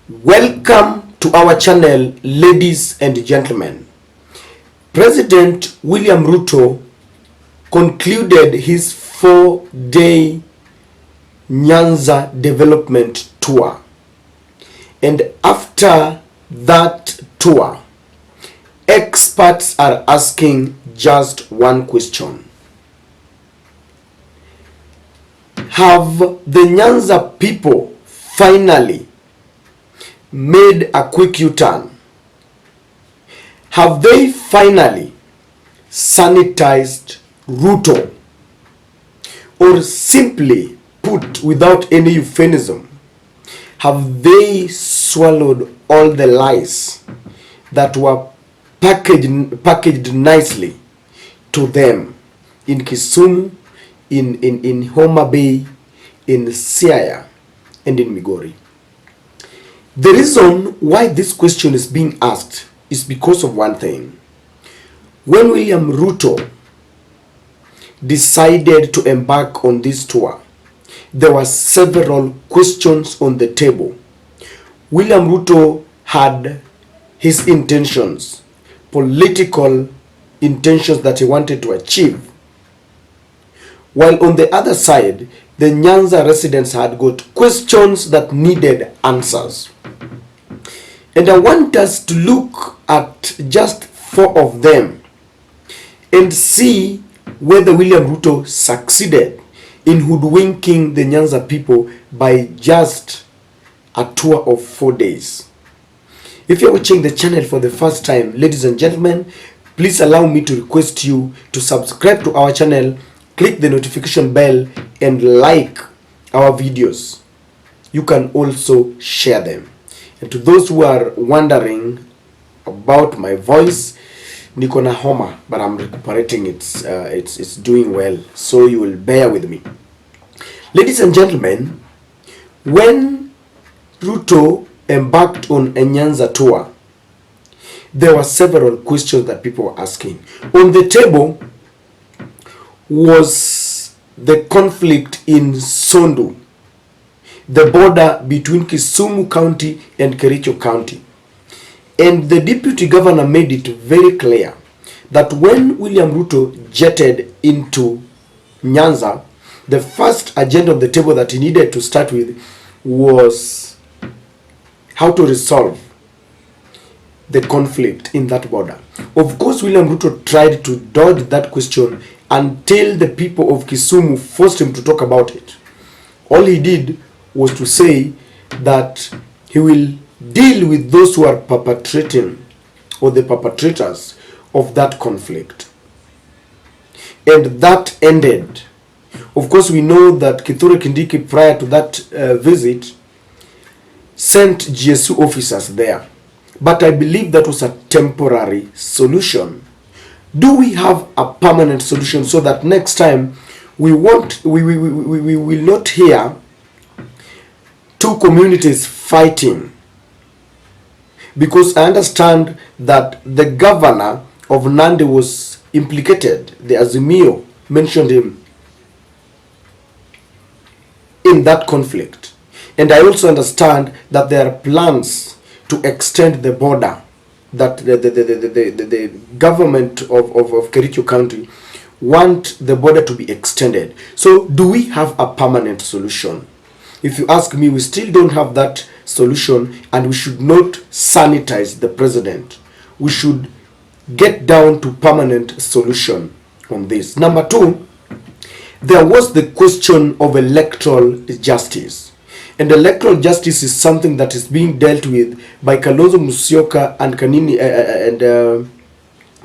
Welcome to our channel, ladies and gentlemen. President William Ruto concluded his 4-day Nyanza development tour. And after that tour, experts are asking just one question. Have the Nyanza people finally made a quick U-turn? Have they finally sanitized Ruto? Or simply put, without any euphemism, have they swallowed all the lies that were packaged nicely to them in Kisumu, in Homa Bay, in Siaya, and in Migori? The reason why this question is being asked is because of one thing. When William Ruto decided to embark on this tour, there were several questions on the table. William Ruto had his intentions, political intentions that he wanted to achieve. While on the other side, the Nyanza residents had got questions that needed answers. And I want us to look at just 4 of them and see whether William Ruto succeeded in hoodwinking the Nyanza people by just a tour of 4 days. If you're watching the channel for the first time, ladies and gentlemen, please allow me to request you to subscribe to our channel, click the notification bell, and like our videos. You can also share them. And to those who are wondering about my voice, niko na homa, but I'm recuperating. It's doing well, so you will bear with me. Ladies and gentlemen, when Ruto embarked on a Nyanza tour, there were several questions that people were asking. On the table was the conflict in Sondu, the border between Kisumu County and Kericho County. And the deputy governor made it very clear that when William Ruto jetted into Nyanza, the first agenda of the table that he needed to start with was how to resolve the conflict in that border. Of course, William Ruto tried to dodge that question until the people of Kisumu forced him to talk about it. All he did was to say that he will deal with those who are perpetrating or the perpetrators of that conflict. And that ended. Of course, we know that Kithure Kindiki, prior to that visit, sent GSU officers there. But I believe that was a temporary solution. Do we have a permanent solution so that next time we will not hear two communities fighting? Because I understand that the governor of Nandi was implicated. The Azimio mentioned him in that conflict. And I also understand that there are plans to extend the border, that the government of Kericho County want the border to be extended. So do we have a permanent solution? If you ask me, we still don't have that solution, and we should not sanitize the president. We should get down to permanent solution on this. Number 2, there was the question of electoral justice. And electoral justice is something that is being dealt with by Kalonzo Musyoka and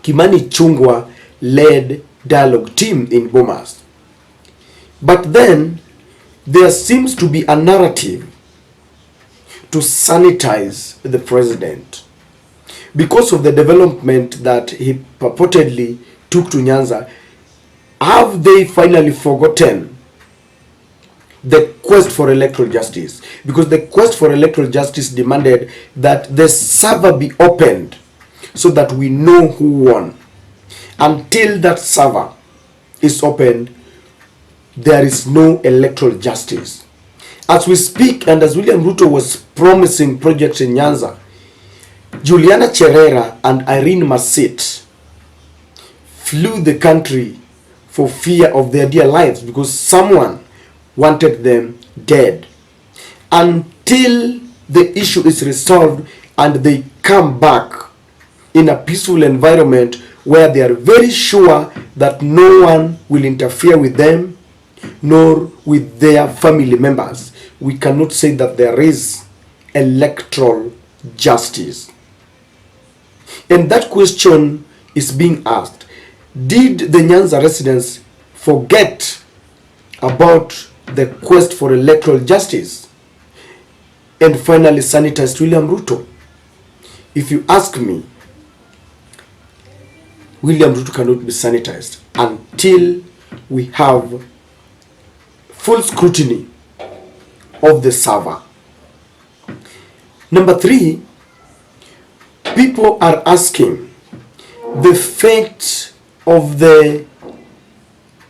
Kimani Chungwa led dialogue team in Bomas. But then there seems to be a narrative to sanitize the president because of the development that he purportedly took to Nyanza. Have they finally forgotten the quest for electoral justice? Because the quest for electoral justice demanded that the server be opened so that we know who won. Until that server is opened, there is no electoral justice. As we speak, and as William Ruto was promising projects in Nyanza, Juliana Cherera and Irene Masit flew the country for fear of their dear lives because someone wanted them dead. Until the issue is resolved and they come back in a peaceful environment where they are very sure that no one will interfere with them nor with their family members, we cannot say that there is electoral justice. And that question is being asked: did the Nyanza residents forget about the quest for electoral justice and finally sanitized William Ruto? If you ask me, William Ruto cannot be sanitized until we have full scrutiny of the server. Number 3, people are asking the fate of the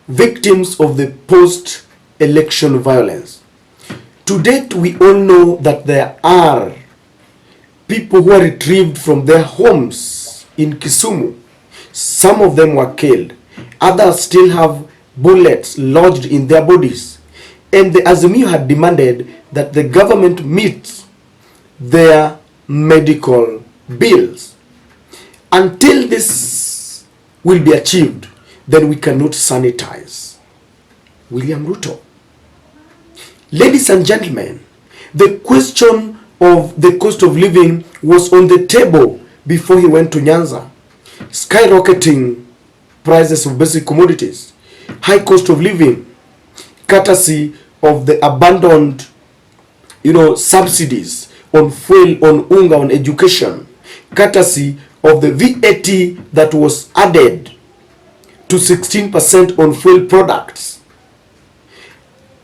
victims of the post-election violence. To date, we all know that there are people who are retrieved from their homes in Kisumu. Some of them were killed. Others still have bullets lodged in their bodies. And the Azimio had demanded that the government meet their medical bills. Until this will be achieved, then we cannot sanitize William Ruto. Ladies and gentlemen, the question of the cost of living was on the table before he went to Nyanza. Skyrocketing prices of basic commodities, high cost of living, courtesy of the abandoned, subsidies on fuel, on unga, on education, courtesy of the VAT that was added to 16% on fuel products.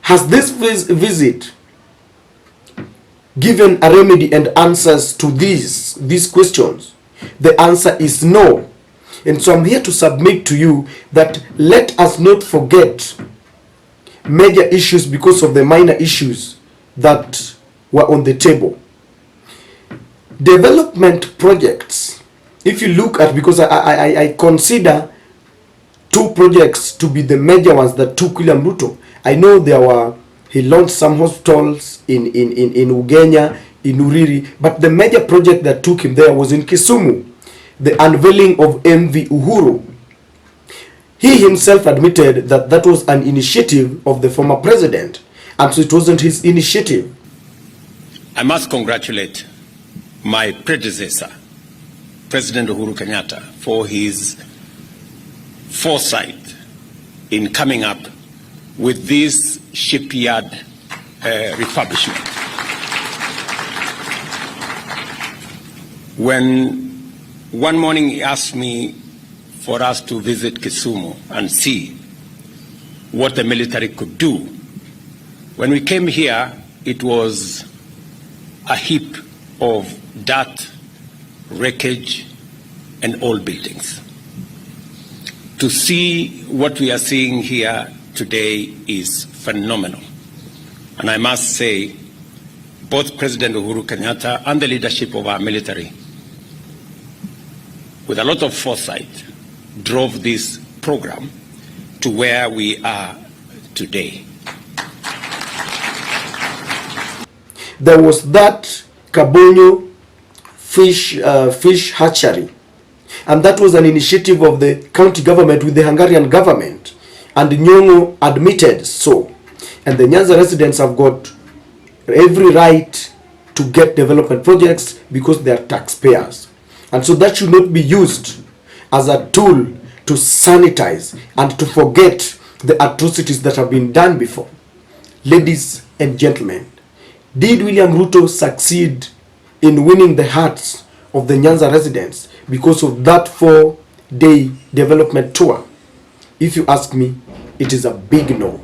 Has this visit given a remedy and answers to these questions? The answer is no. And so I'm here to submit to you that let us not forget major issues because of the minor issues that were on the table. Development projects, if you look at, because I consider 2 projects to be the major ones that took William Ruto. I know he launched some hospitals in Ugenya, in Uriri, but the major project that took him there was in Kisumu, the unveiling of MV Uhuru. He himself admitted that that was an initiative of the former president, and so it wasn't his initiative. I must congratulate my predecessor, President Uhuru Kenyatta, for his foresight in coming up with this shipyard refurbishment. When one morning he asked me for us to visit Kisumu and see what the military could do, when we came here, it was a heap of dirt, wreckage, and old buildings. To see what we are seeing here today is phenomenal. And I must say, both President Uhuru Kenyatta and the leadership of our military, with a lot of foresight, drove this program to where we are today. There was that Kabonyo fish hatchery, and that was an initiative of the county government with the Hungarian government, and Nyong'o admitted so. And the Nyanza residents have got every right to get development projects because they are taxpayers. And so that should not be used as a tool to sanitize and to forget the atrocities that have been done before. Ladies and gentlemen, did William Ruto succeed in winning the hearts of the Nyanza residents because of that 4-day development tour? If you ask me, it is a big no.